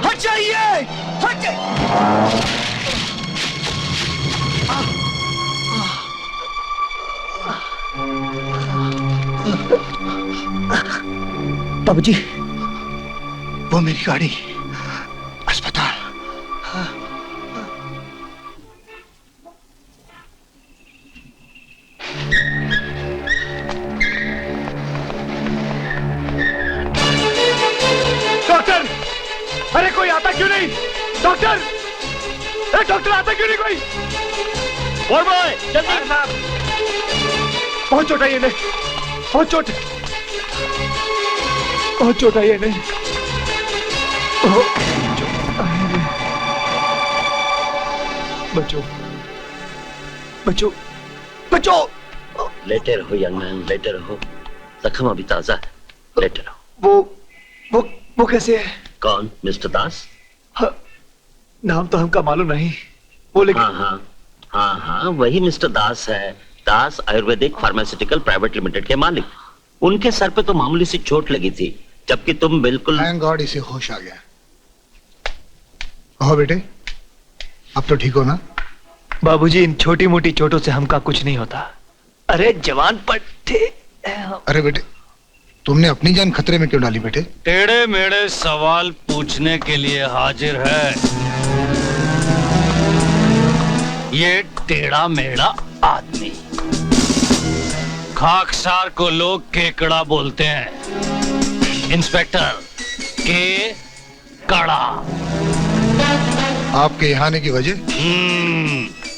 हट जाइए, हट जाइए। बाबूजी, वो मेरी गाड़ी, अस्पताल। डॉक्टर, अरे कोई आता क्यों नहीं? डॉक्टर, अरे डॉक्टर आता क्यों नहीं कोई? और बॉय, जल्दी साहब। बहुत चोट आई है इन्हें, बहुत चोट, बहुत चोट आई है इन्हें। बचो, बचो, बचो। लेटे रहो यंग मैन, लेटे रहो। जख्म अभी ताजा है, लेटे रहो। वो कैसे है? कौन? मिस्टर दास? हाँ, नाम तो हमका मालूम नहीं वो, लेकिन हाँ, वही मिस्टर दास है। दास आयुर्वेदिक फार्मास्यूटिकल प्राइवेट लिमिटेड के मालिक। उनके सर पे तो मामूली सी चोट लगी थी, जबकि तुम बिल्कुल। थैंक गॉड इसे होश आ गया। कहो बेटे, अब तो ठीक हो ना? बाबूजी, इन छोटी मोटी चोटों से हमका कुछ नहीं होता। अरे जवान पट थे। अरे बेटे, तुमने अपनी जान खतरे में क्यों डाली बेटे? टेढ़े मेढ़े सवाल पूछने के लिए हाजिर है ये टेढ़ा मेढ़ा आदमी। खाकसार को लोग केकड़ा बोलते हैं। इंस्पेक्टर के कड़ा। आपके यहाँ आने की वजह?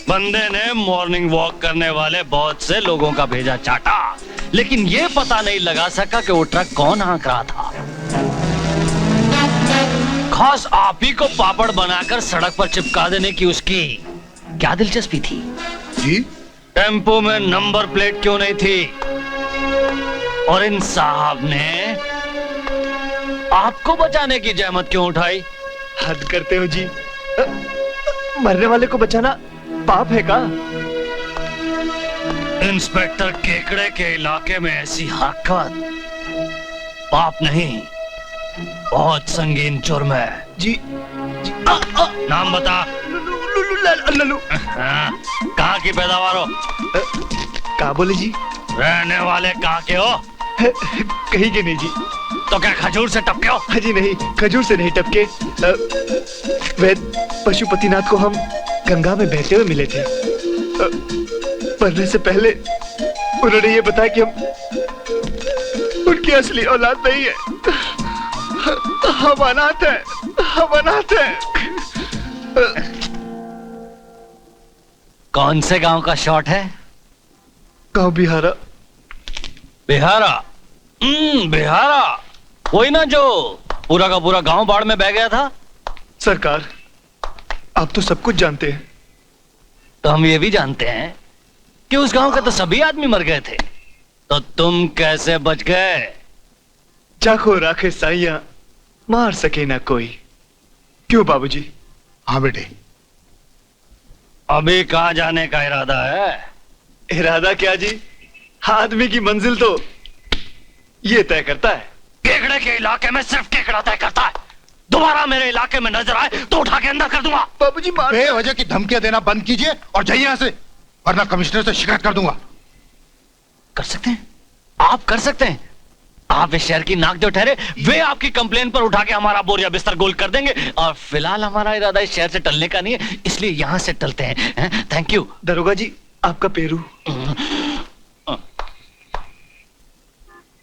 बंदे ने मॉर्निंग वॉक करने वाले बहुत से लोगों का भेजा चाटा, लेकिन ये पता नहीं लगा सका कि वो ट्रक कौन हाँक रहा था। खास आप ही को पापड़ बनाकर सड़क पर चिपका देने की उसकी क्या दिलचस्पी थी? जी? टेम्पो में नंबर प्लेट क्यों नहीं थी? और इन साहब ने आपको बचाने की जहमत क्यों उठाई? हद करते हो जी। मरने वाले को बचाना पाप है का? इंस्पेक्टर केकड़े के इलाके में ऐसी हरकत पाप नहीं, बहुत संगीन जुर्म है। जी, नाम बता। लल्लू। कहाँ की पैदावार हो? कहाँ बोले जी? रहने वाले कहाँ के हो? कहीं के नहीं जी। तो क्या खजूर से टपके हो? हाँ जी नहीं, खजूर से नहीं टपके। वैद पशुपतिनाथ को हम गंगा में बहते हुए मिले थे। मरने से पहले उन्होंने ये बताया कि हम उनकी असली औलाद नहीं है, हम अनाथ हैं, हम अनाथ हैं। कौन से गांव का शॉट है? गांव बिहारा। बिहारा? बिहारा वही ना जो पूरा का पूरा गांव बाढ़ में बह गया था? सरकार, आप तो सब कुछ जानते हैं। तो हम ये भी जानते हैं कि उस गांव के तो सभी आदमी मर गए थे, तो तुम कैसे बच गए? चाको राखे साइया, मार सके ना कोई। क्यों बाबूजी? हाँ बेटे। अभी कहाँ जाने का इरादा है? इरादा क्या जी, आदमी की मंजिल तो ये तय करता है। केकड़े के इलाके में सिर्फ केकड़ा तय करता है। दोबारा मेरे इलाके में नजर आए तो उठा के अंदर कर दूंगा। बाबूजी मार। बेवजह की धमकियां देना बंद कीजिए और जाइए यहाँ से, वरना कमिश्नर से शिकायत कर दूंगा। कर सकते हैं, आप कर सकते हैं। आप इस शहर की नाक जो ठहरे, वे आपकी कंप्लेन पर उठा के हमारा बोरिया बिस्तर गोल कर देंगे। और फिलहाल हमारा इरादा इस शहर से टलने का नहीं है, इसलिए यहां से टलते हैं। Thank you. दरोगा जी, आपका पेरू।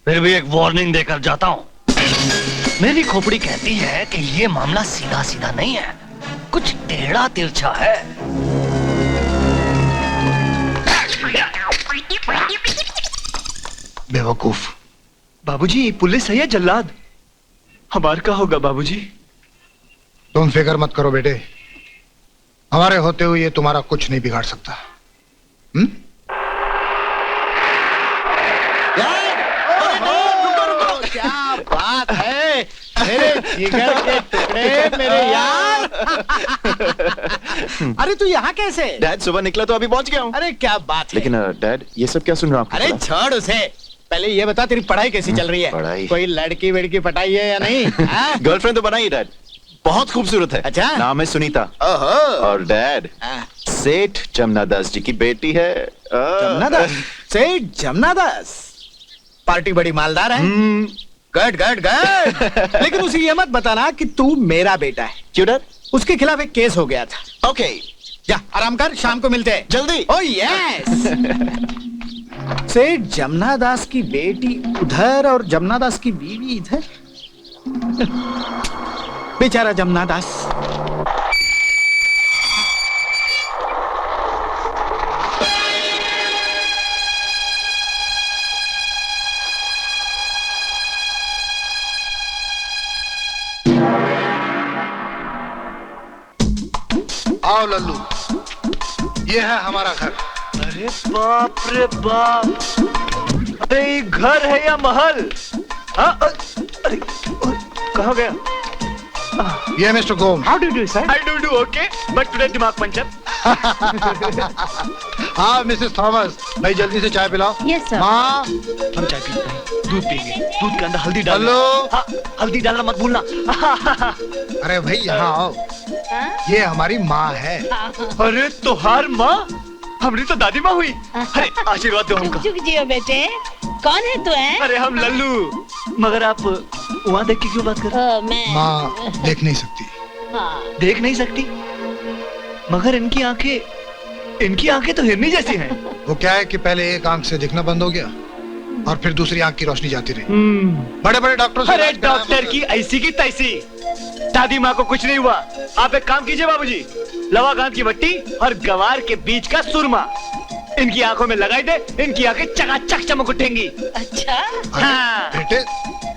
फिर भी एक वार्निंग देकर जाता हूं। मेरी खोपड़ी कहती है कि यह मामला सीधा सीधा नहीं है, कुछ टेढ़ा तिरछा है। बेवकूफ। बाबूजी, पुलिस है या जल्लाद? हमार का होगा बाबूजी? तुम फिक्र मत करो बेटे, हमारे होते हुए ये तुम्हारा कुछ नहीं बिगाड़ सकता। क्या बात है, मेरे जिगर के टुकड़े, मेरे यार। अरे तू यहाँ कैसे? डैड सुबह निकला तो अभी पहुंच गया हूँ। अरे क्या बात है। लेकिन डैड ये सब क्या सुन रहा हूँ? अरे छोड़ उसे, पहले ये बता तेरी पढ़ाई कैसी चल रही है? पढ़ाई? कोई लड़की वड़की पटाई है या नहीं? हाँ? गर्लफ्रेंड तो बनाई डैड, बहुत खूबसूरत है। अच्छा? नाम है सुनीता। ओहो। और डैड हाँ। सेठ जमुना दास जी की बेटी है। जमुना दास? सेठ जमुना दास? पार्टी बड़ी मालदार है। Good good good. लेकिन उसे ये मत बताना कि तू मेरा बेटा है। क्यों डैड? उसके खिलाफ एक केस हो गया था। ओके जा आराम कर, शाम को मिलते हैं। जल्दी। Oh yes. सेठ जमुना दास की बेटी उधर और जमुना दास की बीवी इधर। बेचारा जमुना दास। आओ लल्लू, ये है हमारा घर। अरे बाप रे बाप, अरे ये घर है या महल? हाँ, अरे कहाँ गया? ये मिस्टर गोम। How do you do, sir? I do okay, but today दिमाग पंचर। हाँ मिसेस थॉमस, भाई जल्दी से चाय पिलाओ। Yes, sir. माँ, हम चाय पीते हैं, दूध पियेंगे, दूध के अंदर हल्दी डाल। हेलो। हाँ, हल्दी डालना मत भूलना। अरे भाई यहाँ आओ, ये हमारी माँ है। अरे तुहार माँ? हमारी तो दादी माँ हुई। अरे आशीर्वाद दो हमको। चुक जियो बेटे, कौन है तू है? अरे हम लल्लू। मगर आप वहाँ देख के क्यों बात कर रहे हैं? मैं माँ देख नहीं सकती। हाँ। देख नहीं सकती, मगर इनकी आंखें तो हिरनी जैसी हैं। वो क्या है कि पहले एक आंख से दिखना बंद हो गया और फिर दूसरी आंख की रोशनी जाती रही। बड़े बड़े डॉक्टरों से अरे इलाज कराया डॉक्टर की ऐसी की तैसी, दादी माँ को कुछ नहीं हुआ। आप एक काम कीजिए बाबूजी, लवाकांत की मट्टी और गवार के बीच का सुरमा इनकी आंखों में लगाई दे, इनकी आंखें चकाचक चमक उठेंगी। अच्छा। हाँ। बेटे,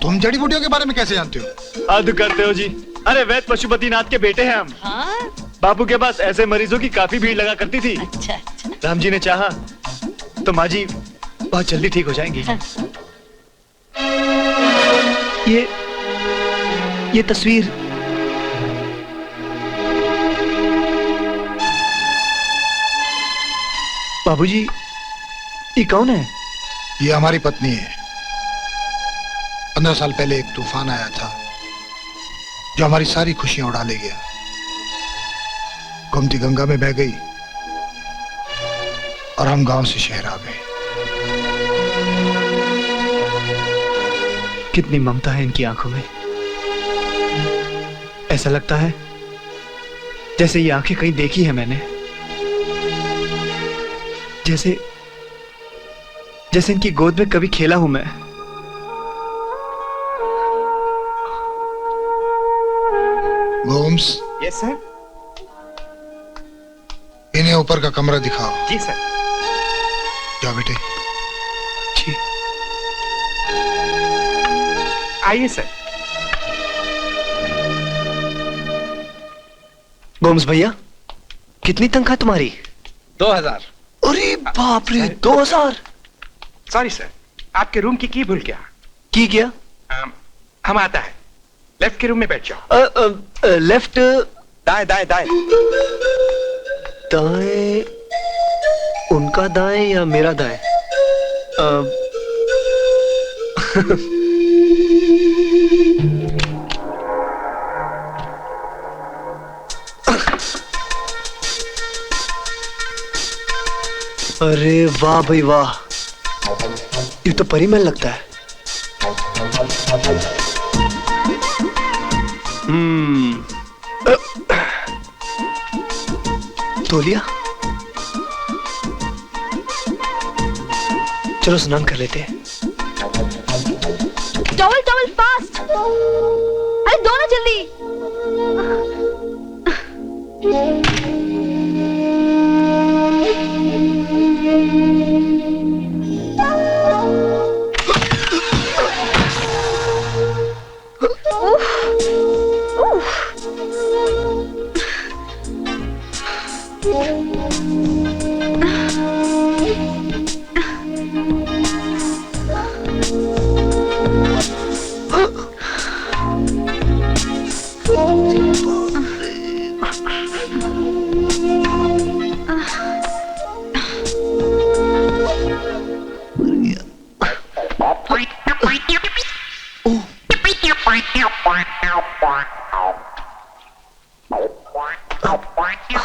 तुम जड़ी बूटियों के बारे में कैसे जानते हो? हद करते हो जी। अरे वैद पशुपतिनाथ के बेटे हैं हम। हाँ? बापू के पास ऐसे मरीजों की काफी भीड़ लगा करती थी। अच्छा अच्छा। राम जी ने चाहा तो माँ जी बहुत जल्दी ठीक हो जाएंगी। ये तस्वीर बाबूजी, ये कौन है? ये हमारी पत्नी है। 15 साल पहले एक तूफान आया था जो हमारी सारी खुशियां उड़ा ले गया। गोमती गंगा में बह गई और हम गांव से शहर आ गए। कितनी ममता है इनकी आंखों में। ऐसा लगता है जैसे ये आंखें कहीं देखी है मैंने। जैसे इनकी गोद में कभी खेला हूं मैं। Gomes, yes sir. इन्हें ऊपर का कमरा दिखाओ। जी सर। जाओ बेटे। जी आइए सर। गोम्स भैया, कितनी तनख्वाह तुम्हारी? 2000। अरे बाप रे, 2000? सॉरी सर, आपके रूम की भूल गया। की क्या? हम आता है, लेफ्ट के रूम में बैठ जाओ। लेफ्ट? दाएं दाएं दाएं। दाएं? उनका दाएं या मेरा दाएं? अरे वाह भाई वाह, ये तो परी महल लगता है। तौलिया, चलो स्नान कर लेते हैं। टॉवल टॉवल फास्ट, अरे दो ना जल्दी।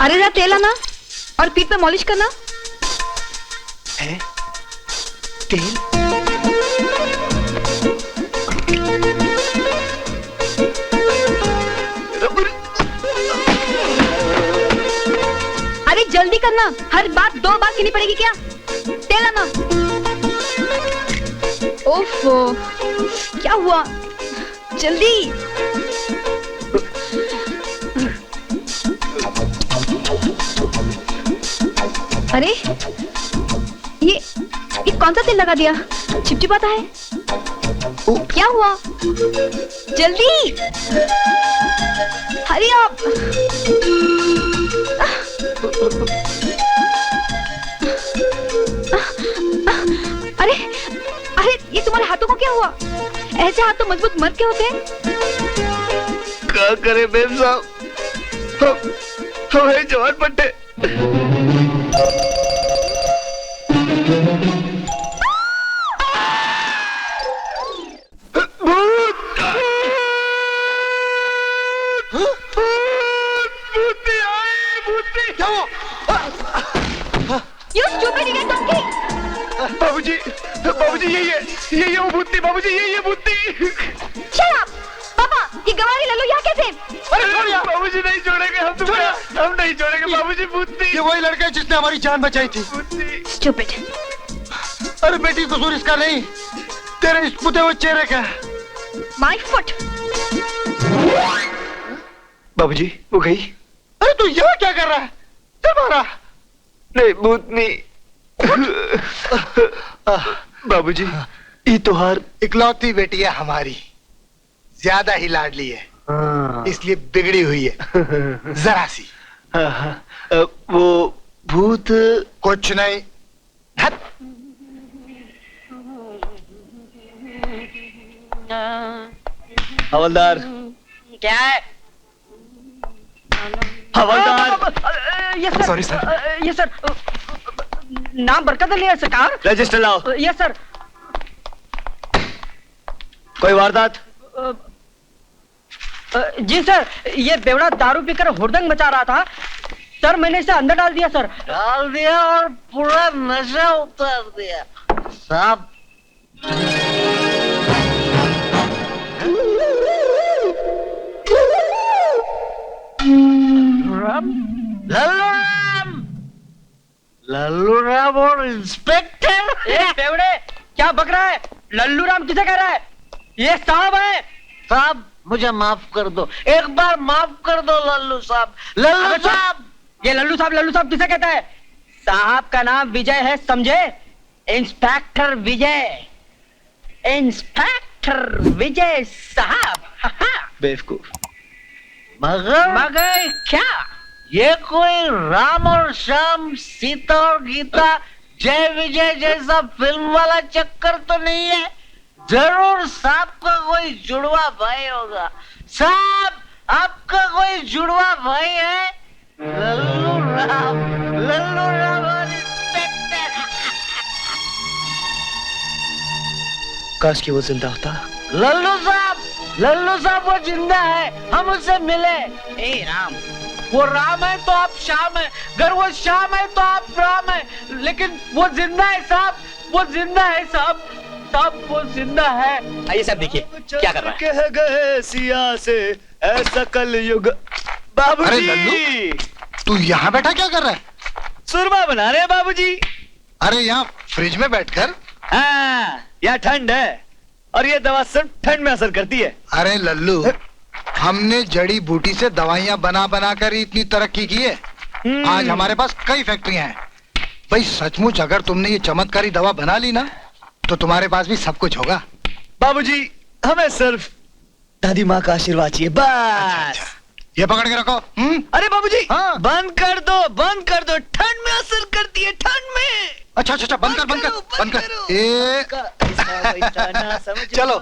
अरे जरा तेल आना और पीठ पे मॉलिश करना। है तेल? अरे जल्दी करना, हर बात 2 बार गिनी पड़ेगी क्या? तेल आना। ओफो, क्या हुआ? जल्दी। अरे ये कौन सा तेल लगा दिया? चिपचिपाता है। क्या हुआ? जल्दी, हरी आप। अरे अरे ये तुम्हारे हाथों को क्या हुआ? ऐसे हाथ तो मजबूत मर्द के होते हैं। क्या करे बेब साहब, हमारे जवान पट्टे। बाबूजी, बाबूजी यही है वो भूतनी। बाबूजी यही है भूतनी। Shut up! पापा, ये गवारी लल्लू यहाँ कैसे? अरे बाबूजी नहीं छोड़ेंगे हम तुम्हें, हम नहीं छोड़ेंगे बाबूजी। भूतनी, ये वही लड़का है जिसने हमारी जान बचाई थी। Stupid. अरे बेटी, कसूर इसका नहीं, तेरे इस पुते हुए चेहरे का। My foot. बाबूजी वो गई। अरे तू यहाँ क्या कर रहा है? तुम्हारा नहीं भूतनी। बाबूजी ये तोहार इकलौती बेटी है हमारी, ज्यादा ही लाडली है, इसलिए बिगड़ी हुई है जरा सी। वो भूत कुछ नहीं। हट। हवलदार, क्या है? हवलदार। Yes sir. Sorry sir. Yes sir. नाम बरकत अली है सरकार। रजिस्टर लाओ। Yes sir. कोई वारदात? जी सर, ये बेवड़ा दारू पीकर हुड़दंग मचा रहा था सर, मैंने इसे अंदर डाल दिया सर। डाल दिया और पूरा नशा उतार दिया साहब। लल्लू राम और इंस्पेक्टर। ए बेवड़े, क्या बक रहा है? लल्लू राम किसे कह रहा है? ये साहब है। साहब मुझे माफ कर दो, एक बार माफ कर दो लल्लू साहब। लल्लू साहब। ये लल्लू साहब किसे कहता है? साहब का नाम विजय है, समझे? इंस्पेक्टर विजय, इंस्पेक्टर विजय साहब। बेवकूफ। मगर क्या ये कोई राम और श्याम, सीता और गीता, जय विजय जैसा फिल्म वाला चक्कर तो नहीं है? जरूर साहब का कोई जुड़वा भाई होगा। साहब आपका कोई जुड़वा भाई है? लल्लू राम और इंस्पेक्टर। काश कि वो जिंदा होता। लल्लू साहब वो जिंदा है, हम उससे मिले। ए राम, वो राम है तो आप श्याम है, अगर वो श्याम है तो आप राम है, लेकिन वो जिंदा है साहब, वो जिंदा है साहब, साहब वो जिंदा है। आइए साहब देखिए क्या कर रहा है। कह गए सिया से ऐसा कलयुग। अरे बाबूजी लल्लू, तू यहाँ बैठा क्या कर रहा है? सुरमा बना रहे हैं बाबूजी। अरे यहाँ फ्रिज में बैठकर? हाँ, यहाँ ठंड है और ये दवा सिर्फ ठंड में असर करती है। अरे लल्लू, हमने जड़ी बूटी से दवाइयाँ बना बना कर ही इतनी तरक्की की है। आज हमारे पास कई फैक्ट्रियां हैं। भाई सचमुच अगर तुमने ये चमत्कारी दवा बना ली ना, तो तुम्हारे पास भी सब कुछ होगा। बाबूजी हमें सिर्फ दादी माँ का आशीर्वाद चाहिए बस। अच्छा। ये पकड़ के रखो। अरे बाबूजी हाँ। बंद कर दो, ठंड में असर करती है, ठंड में। अच्छा बंद कर। चलो।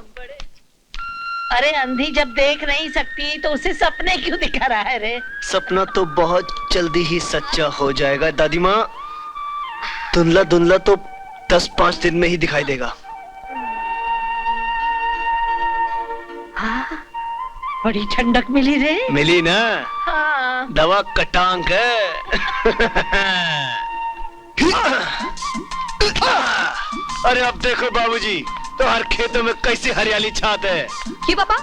अरे अंधी जब देख नहीं सकती तो उसे सपने क्यों दिखा रहा है रे? सपना तो बहुत जल्दी ही सच्चा हो जाएगा दादी माँ। धुंधला तो 10-5 दिन में ही दिखाई देगा। बड़ी ठंडक मिली रे। मिली ना? हाँ। दवा कटांग है। अरे अब देखो बाबूजी, तो हर खेतों में कैसी हरियाली छात है। क्यों पापा,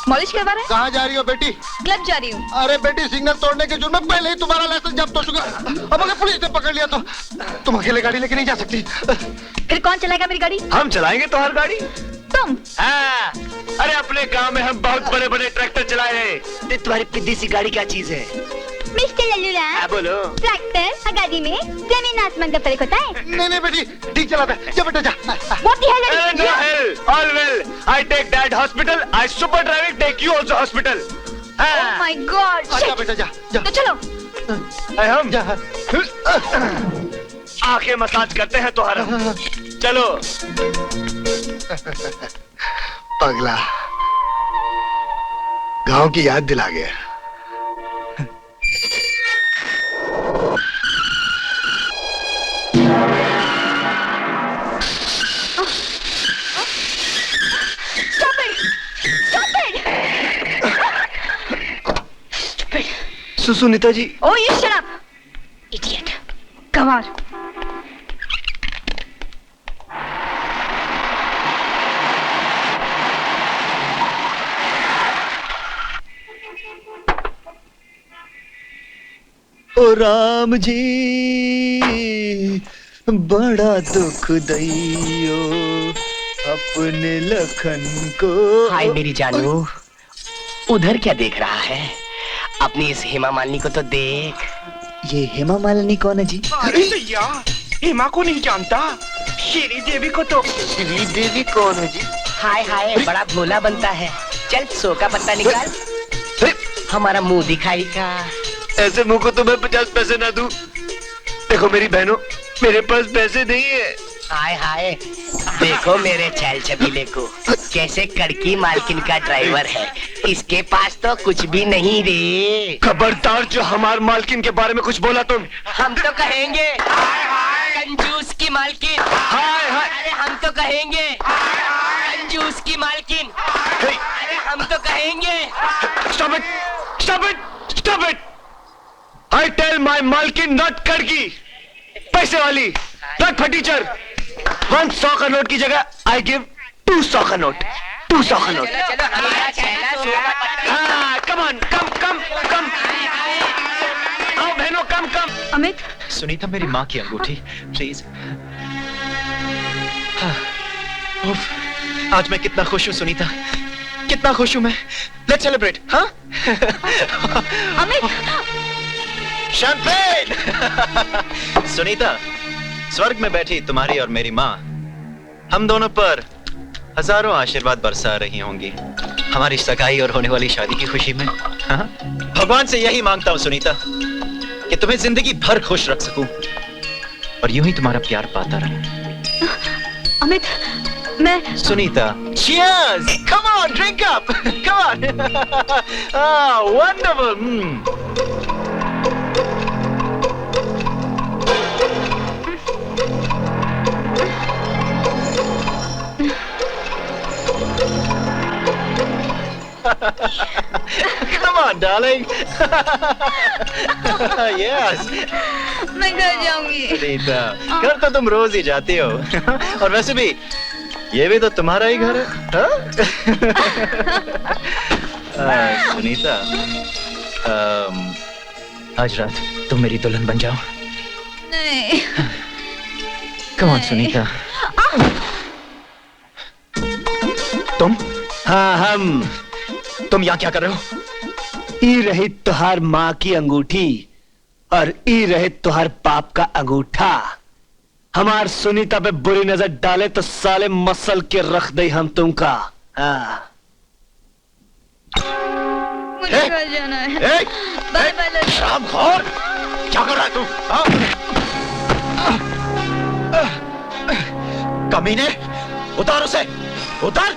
मॉलिश करवा रहे हैं? कहाँ जा रही हो बेटी? क्लब जा रही हूँ। अरे बेटी, सिग्नल तोड़ने के जुर्म में पहले ही तुम्हारा लाइसेंस जब्त हो चुका। अब अगर पुलिस ने पकड़ लिया तो तुम अकेले गाड़ी लेके नहीं जा सकती। फिर कौन चलाएगा मेरी गाड़ी? हम चलाएंगे तो हर गाड़ी। तुम? हाँ, अरे अपने गांव में हम बहुत बड़े बड़े ट्रैक्टर चलाए हैं। तुम्हारी पिद्दी सी गाड़ी क्या चीज है? मिस्टर लल्लूराम, बोलो। ट्रैक्टर और गाड़ी में जमीन आसमान का फर्क होता है। नहीं नहीं बेटी, ठीक चलाता है। जा बेटा जा। What the hell are you No doing? hell, all well. I take dad hospital. I super driving take you also hospital. Oh my God! जा Shit! बेटा जा जा। तो चलो। हम जा। आंखें मसाज करते हैं तुम्हारा। चलो। पगला, गांव की याद दिला गया। Stop it! Stop it! Stupid! Sunita ji. Oh, you shut up! Idiot! गंवार। ओ राम जी, बड़ा दुख दैयो अपने लखन को। हाय मेरी जानू, उधर क्या देख रहा है? अपनी इस हेमा मालिनी को तो देख। ये हेमा मालिनी कौन है जी? अरे भैया, हेमा को नहीं जानता, श्री देवी को तो। श्री देवी कौन है जी? हाय हाय, बड़ा भोला बनता है। चल सो का पत्ता निकाल, हमारा मुंह दिखाई का। ऐसे मुंह को तो मैं 50 पैसे ना दूं। देखो मेरी बहनों, मेरे पास पैसे नहीं है। हाय हाय, देखो मेरे छैल छबीले को, कैसे कड़की मालकिन का ड्राइवर है। इसके पास तो कुछ भी नहीं रे। खबरदार, जो हमार मालकिन के बारे में कुछ बोला तुम। हम तो कहेंगे कंजूस की मालकिन। हाय हाय। अरे हम तो कहेंगे कंजूस की मालकिन। अरे हम तो कहेंगे। Stop it! Stop it! Stop it! I tell my मालकिन नॉट कड़की, पैसे वाली, नॉट फटीचर। 100 का नोट की जगह I give 200 का नोट। 200 का नोट। चलो हमारा छैला सो का पत्ता। हाँ, come on, कम। आओ बहनों, कम। अमित, सुनीता, मेरी माँ की अंगूठी प्लीज। आज मैं कितना खुश हूँ सुनीता, कितना खुश हूँ मैं। Let's celebrate. हाँ अमित! शैंपेन। सुनीता, स्वर्ग में बैठी तुम्हारी और मेरी माँ हम दोनों पर हजारों आशीर्वाद बरसा रही होंगी हमारी सगाई और होने वाली शादी की खुशी में। हाँ? भगवान से यही मांगता हूँ सुनीता कि तुम्हें जिंदगी भर खुश रख सकूं और यूं ही तुम्हारा प्यार पाता रहूं। अमित, मैं Sunita, cheers! Come on, drink up! Come on! Ah, wonderful! Come on, darling! Yes! मैं घर जाऊंगी। सुनीता, घर तो तुम रोज ही जाती हो और वैसे भी ये भी तो तुम्हारा ही घर है। सुनीता, आज रात तुम मेरी दुल्हन बन जाओ। नहीं। Come on Sunita. तुम? हाँ, हम। तुम यहाँ क्या कर रहे हो? ई रही तुहार माँ की अंगूठी और ई रहे तुहार बाप का अंगूठा। हमार सुनीता पे बुरी नजर डाले तो साले मसल के रख दे हम तुमका। हाँ। मुझे घर जाना है। Bye bye Lallu. शराबखोर, क्या कर रहा है तू? कमीने, उतार उसे, उतार।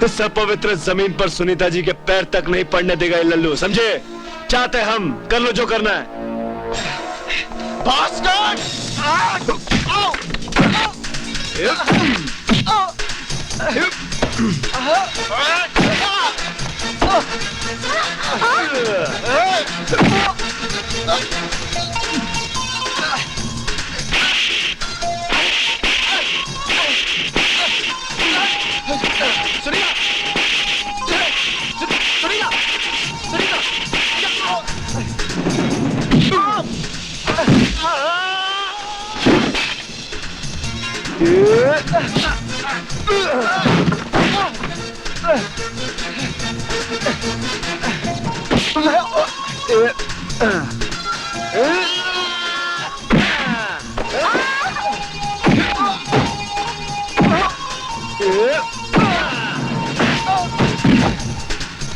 इस पवित्र जमीन पर सुनीता जी के पैर तक नहीं पड़ने देगा ये लल्लू, समझे? चाहते हम, कर लो जो करना है। Bastard!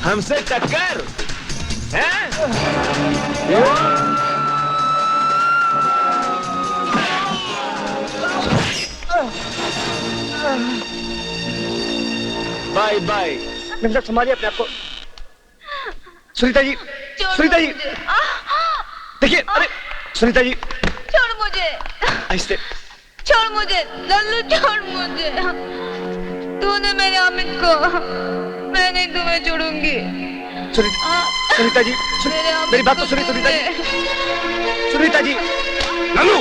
हमसे टक्कर हैं? Bye bye. मिस्टर संभालिए अपने आप को। सुनीता जी, सुनीता जी, देखिए, अरे सुनीता जी, छोड़ मुझे, ऐसे छोड़ मुझे, लल्लू छोड़ मुझे। तूने मेरे अमित को, मैं नहीं तुम्हें छोड़ूंगी। सुनीता जी, मेरी बात तो सुनिए सुनीता जी, सुनीता जी। लल्लू,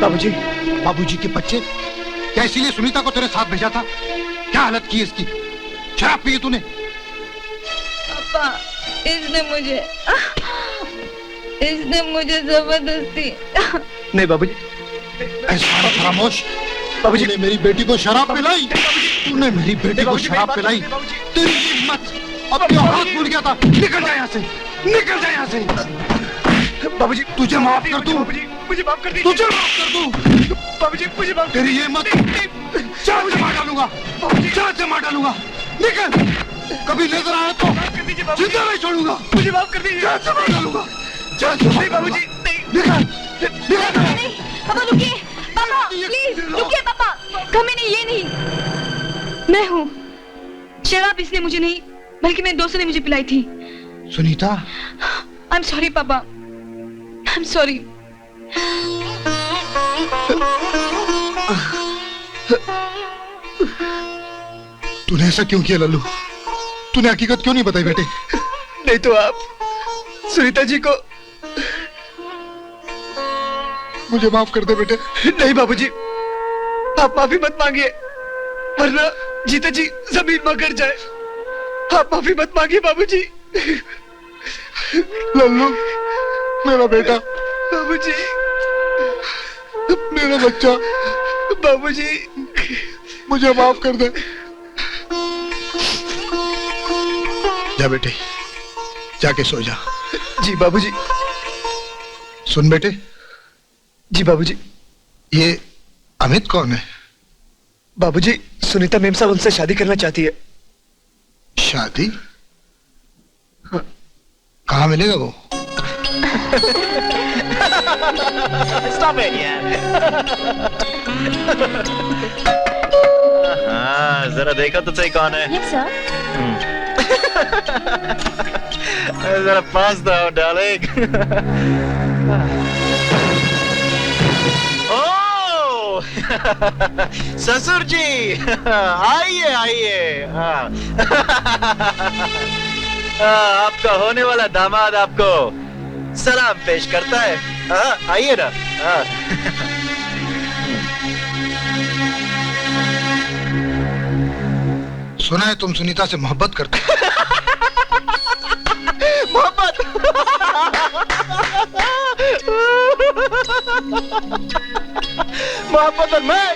बाबूजी, बाबूजी के बच्चे, क्या इसीलिए सुनीता को तेरे साथ भेजा था? क्या हालत की इसकी? शराब पी तूने? पापा, इसने मुझे जबरदस्ती। नहीं बाबूजी, ऐसा खामोश। बाबूजी ने मेरी बेटी को शराब पिलाई, तूने मेरी बेटी को शराब पिलाई। तेरी हिम्मत, अब क्यों हाथ भूल गया था? निकल जा यहाँ से, निकल जा यहाँ से। बाबूजी, तुझे माफ कर दूं, मुझे माफ कर दीजिए। तुझे माफ कर दूं। बाबूजी, मुझे माफ। तेरी ये हिम्मत, जान से मार डालूंगा, जान से मार डालूंगा। निकल, कभी नजर आया तो जिंदा नहीं छोड़ूंगा। मुझे माफ कर दीजिए। जान से मार डालूंगा, जान से मार बाबूजी, निकल, निकल। नहीं, पापा रुकिए, पापा प्लीज रुकिए पापा। कमीनी ये नहीं, मैं हूँ। शराब इसने मुझे नहीं, बल्कि मेरे दोस्त ने मुझे पिलाई थी। सुनीता, आई एम सॉरी पापा, आई एम सॉरी। तूने ऐसा क्यों किया लल्लू? तूने हकीकत क्यों नहीं बताई बेटे? नहीं तो आप सुनीता जी को। मुझे माफ कर दे बेटे। नहीं बाबूजी, आप माफी मत मांगिए, वरना जीते जी जमीन में गिर जाए। आप माफी मत मांगिए बाबूजी। लल्लू, मेरा बेटा, बाबूजी, मेरा बच्चा, बाबूजी, मुझे माफ कर दे। जा बेटे, जाके सो जा। जी बाबूजी। सुन बेटे। जी बाबूजी। ये अमित कौन है? बाबूजी, सुनीता मेम साहब उनसे शादी करना चाहती है। शादी? हाँ। कहाँ मिलेगा वो? Stop it, यार। हाँ, जरा देखो तो सही कौन है। Yes sir. जरा पास दो डार्लिंग। ओह, ससुर जी, आइए आइए। आपका होने वाला दामाद आपको सलाम पेश करता है। आइए ना। सुना है तुम सुनीता से मोहब्बत करते हो? मोहब्बत? मोहब्बत और मैं?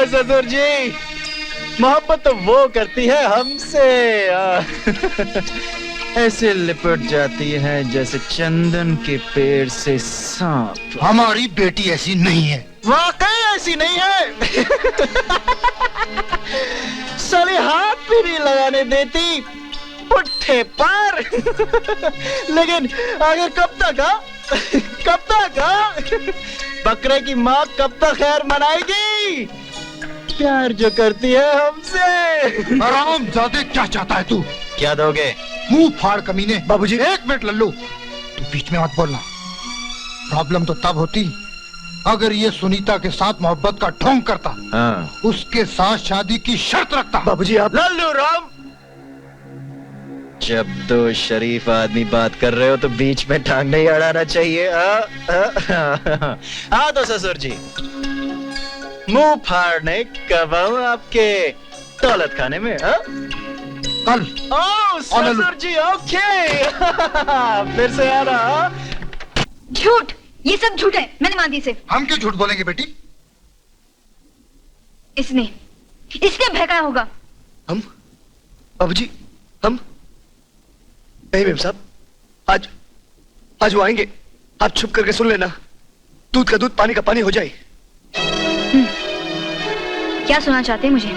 ससुर जी, मोहब्बत तो वो करती है हमसे, ऐसे लिपट जाती है जैसे चंदन के पेड़ से सांप। हमारी बेटी ऐसी नहीं है। वाकई ऐसी नहीं है। साले हाथ भी नहीं लगाने देती पुट्ठे पर। लेकिन आगे कब तक? कब तक? बकरे की माँ कब तक खैर मनाएगी? प्यार जो करती है हमसे। हरामजादे, क्या चाहता है तू? क्या दोगे? मुंह फाड़ कमीने। बाबूजी, एक मिनट लल्लू, तू बीच में मत बोलना। प्रॉब्लम तो तब होती अगर ये सुनीता के साथ मोहब्बत का ढोंग करता, हाँ। उसके साथ शादी की शर्त रखता। बाबूजी आप लल्लू राम, जब तो शरीफ आदमी बात कर रहे हो तो बीच में टांग नहीं अड़ाना चाहिए। हाँ तो ससुर जी, मुंह फाड़ने कब आऊं आपके दौलत खाने में? कल। ओह ससुर जी, ओके। फिर से आ रहा। झूठ, ये सब झूठ है, मैंने मान दी इसे। हम क्यों झूठ बोलेंगे बेटी? इसने बहकाया होगा। हम बाबूजी, हम नहीं मेम साहब, आज वो आएंगे, आप छुप करके सुन लेना, दूध का दूध पानी का पानी हो जाए। क्या सुना चाहते हैं मुझे?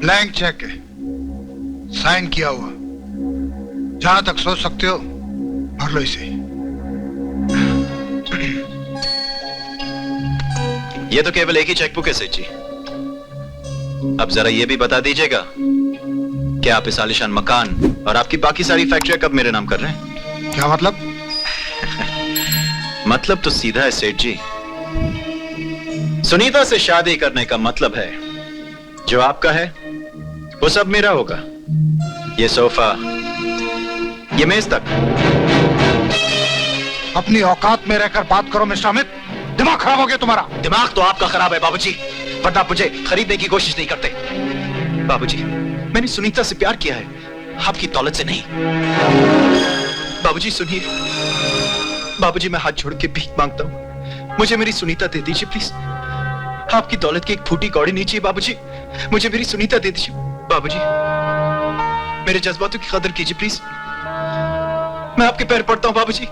ब्लैंक चेक है, साइन किया हुआ, जहां तक सोच सकते हो भर लो इसे। ये तो केवल एक ही चेकबुक है सेठ जी। अब जरा ये भी बता दीजिएगा कि आप इस आलीशान मकान और आपकी बाकी सारी फैक्ट्रियां कब मेरे नाम कर रहे हैं? क्या मतलब? मतलब तो सीधा है सेठ जी। सुनीता से शादी करने का मतलब है जो आपका है वो सब मेरा होगा। ये सोफा, ये मेज तक। अपनी औकात में रहकर बात करो मिस्टर अमित, दिमाग खराब हो गया तुम्हारा। दिमाग तो आपका खराब है बाबूजी, वरना मुझे खरीदने की कोशिश नहीं करते। बाबूजी, मैंने सुनीता से प्यार किया है, आपकी दौलत से नहीं। बाबूजी सुनिए, बाबूजी मैं हाथ जोड़ के भीख मांगता हूँ, मुझे मेरी सुनीता दे दीजिए प्लीज। आपकी दौलत की एक फूटी कौड़ी नहीं चाहिए बाबूजी, मुझे मेरी सुनीता दे दीजिए। बाबूजी मेरे जज्बातों की कदर कीजिए प्लीज, मैं आपके पैर पड़ता हूँ बाबूजी,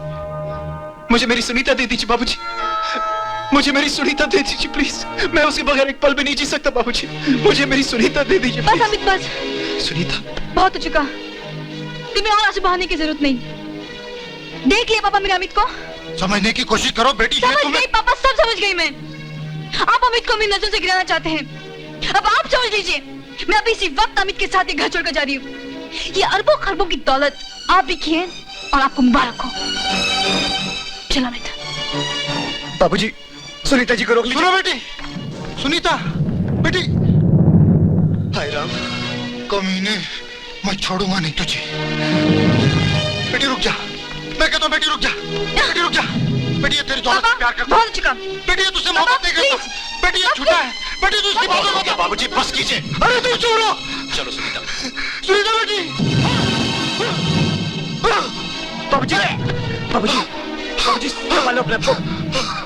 मुझे मेरी सुनीता दे दीजिए बाबूजी, मुझे मेरी सुनीता दे दीजिए प्लीज। मैं उसके बगैर एक पल भी नहीं जी सकता बाबूजी, मुझे मेरी सुनीता दे दीजिए। बस अमित बस, सुनीता बहुत हो चुका, तुम्हें और आंसू बहाने की जरूरत नहीं। देख लिया पापा मेरे अमित को। समझने की कोशिश करो बेटी। समझ गई पापा, सब समझ गई मैं। आप अमित को मेरी नजरों से गिराना चाहते हैं, अब आप समझ लीजिए, मैं अभी इसी वक्त अमित के साथ एक घर छोड़कर जा रही हूँ। ये अरबों खरबों की दौलत आप भी किए और आपको मुबारक हो। चलो अमित। बाबूजी, सुनीता जी को रोक लीजिए। सुनो बेटी, सुनीता बेटी। हाय राम, कमीने, मैं छोड़ूंगा नहीं तुझे। बेटी रुक जा, मैं कहता हूँ बेटी रुक जा, बेटी रुक जा। बेटी ये तेरी दौलत से प्यार करता है। बहुत चुका। बेटी ये तुझसे मोहब्बत नहीं करता। बेटी ये झूठा है, बेटी तू इसकी बात मत। बाबूजी बस कीजिए। अरे तुम छोड़ो। चलो सुनीता। सुनीता बेटी। बाबूजी, बाबूजी, बाबूजी संभालो अपने आप को,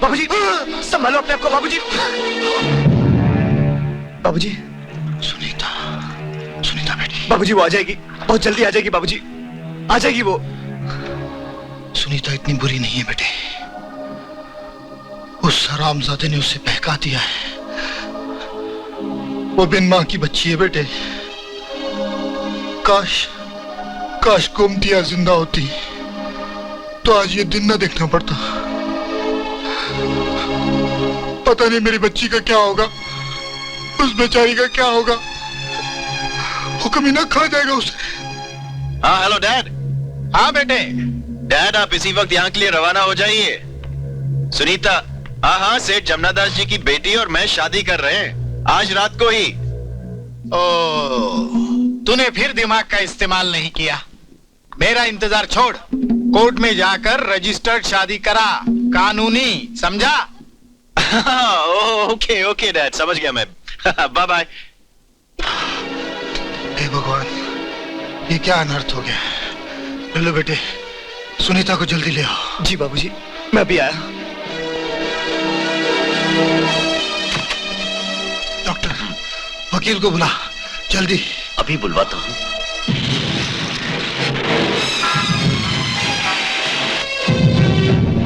बाबूजी संभालो अपने आप को, बाबूजी। बाबूजी, सुनीता, सुनीता बेटी। बाबूजी वो आ जाएगी, बहुत जल्दी आ जाएगी बाबूजी, आ जाएगी वो। सुनीता इतनी बुरी नहीं है बेटे, उस हरामजादे ने उसे बहका दिया है। वो बिन मां की बच्ची है बेटे। काश गोमतिया जिंदा होती तो आज ये दिन ना देखना पड़ता। पता नहीं मेरी बच्ची का क्या होगा, उस बेचारी का क्या होगा। वो कमीना खा जाएगा उसे। हाँ हेलो डैड। हाँ बेटे। डैड आप इसी वक्त यहाँ के लिए रवाना हो जाइए। सुनीता, हाँ सेठ जमनादास जी की बेटी और मैं शादी कर रहे हैं आज रात को ही। तूने फिर दिमाग का इस्तेमाल नहीं किया। मेरा इंतजार छोड़, कोर्ट में जाकर रजिस्टर्ड शादी करा, कानूनी, समझा? ओके ओके डैड, समझ गया मैं। Bye bye. हे भगवान, ये क्या अनर्थ हो गया। ले लो बेटे, सुनीता को जल्दी ले आओ। जी बाबूजी, मैं अभी आया। डॉक्टर, वकील को बुला जल्दी। अभी बुलवाता हूँ।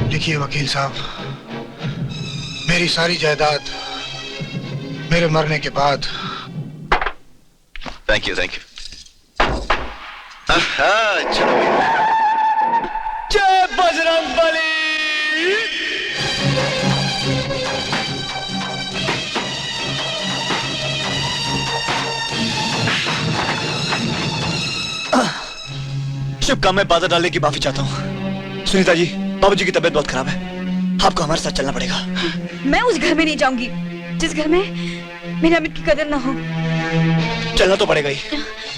देखिए वकील साहब, मेरी सारी जायदाद मेरे मरने के बाद। थैंक यू चलो। जय बजरंग बली। शुभ काम में बाधा डालने की माफी चाहता हूँ। सुनीता जी, बाबूजी की तबीयत बहुत खराब है, आपको हमारे साथ चलना पड़ेगा। मैं उस घर में नहीं जाऊंगी जिस घर में मेरे अमित की कदर ना हो। चलना तो पड़ेगा ही।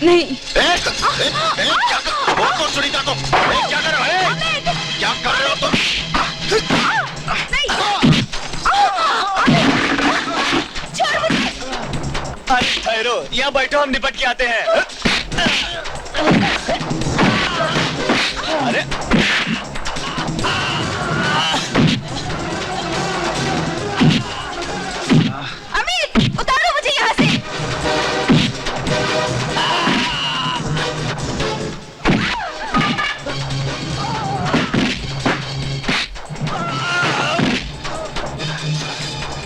नहीं। क्या कर रहे हो? क्या कर रहे हो तुम? अरे ठहरो, यहाँ बैठो, हम निपट के आते हैं। अरे अमित, उतारो मुझे यहाँ से।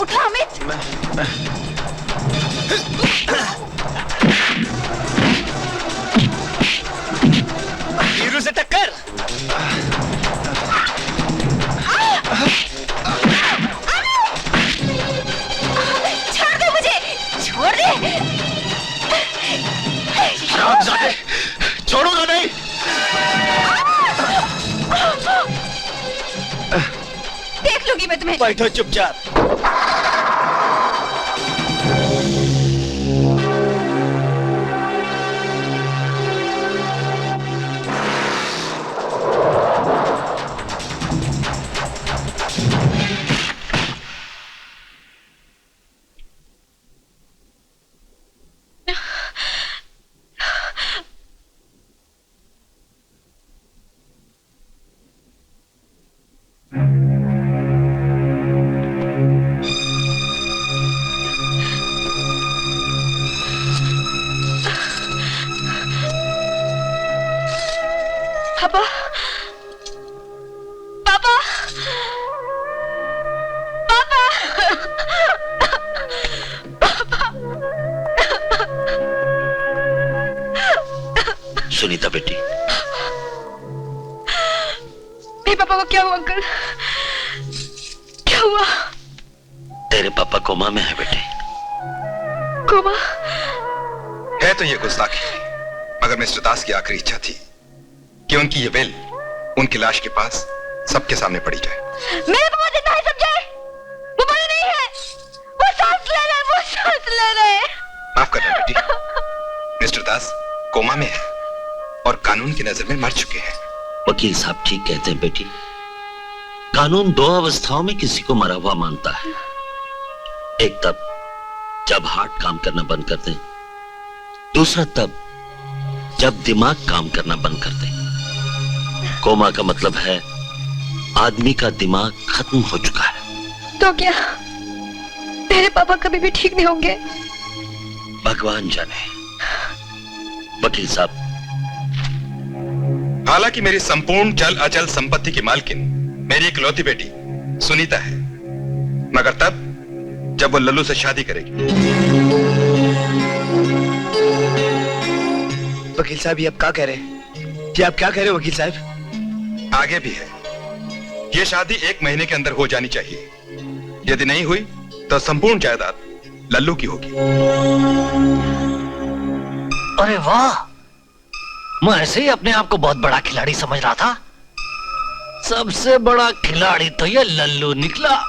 उठा अमित। हीरू से टक्कर। छोड़ दे मुझे, छोड़ दे। छोड़ूंगा नहीं। देख लूंगी मैं तुम्हें। बैठो चुपचाप। पापा, पापा, पापा, सुनीता बेटी, मेरे पापा को क्या हुआ अंकल? क्या हुआ? तेरे पापा कोमा में है बेटे। कोमा? है तो ये गुस्ताखी, मगर मिस्टर दास की आखिरी इच्छा थी कि उनकी ये विल उनकी लाश के पास सबके सामने पड़ी जाए। मेरे पापा जिंदा है, समझे? वो मरे नहीं है, वो सांस ले रहे हैं, वो सांस ले रहे हैं। माफ करना बेटी, मिस्टर दास कोमा में है और कानून की नजर में मर चुके हैं। वकील साहब ठीक कहते हैं बेटी। कानून दो अवस्थाओं में किसी को मरा हुआ मानता है। एक तब जब हार्ट काम करना बंद कर दे, दूसरा तब जब दिमाग काम करना बंद कर दे। कोमा का मतलब है आदमी का दिमाग खत्म हो चुका है। तो क्या तेरे पापा कभी भी ठीक नहीं होंगे? भगवान जाने। वकील साहब, हालांकि मेरी संपूर्ण चल अचल संपत्ति की मालकिन मेरी इकलौती बेटी सुनीता है, मगर तब जब वो लल्लू से शादी करेगी। वकील साहब, ये आप क्या कह रहे हैं? ये आप क्या कह रहे हो वकील साहब? आगे भी है, ये शादी 1 महीने के अंदर हो जानी चाहिए। यदि नहीं हुई तो संपूर्ण जायदाद लल्लू की होगी। अरे वाह, मैं ऐसे ही अपने आप को बहुत बड़ा खिलाड़ी समझ रहा था। सबसे बड़ा खिलाड़ी तो ये लल्लू निकला।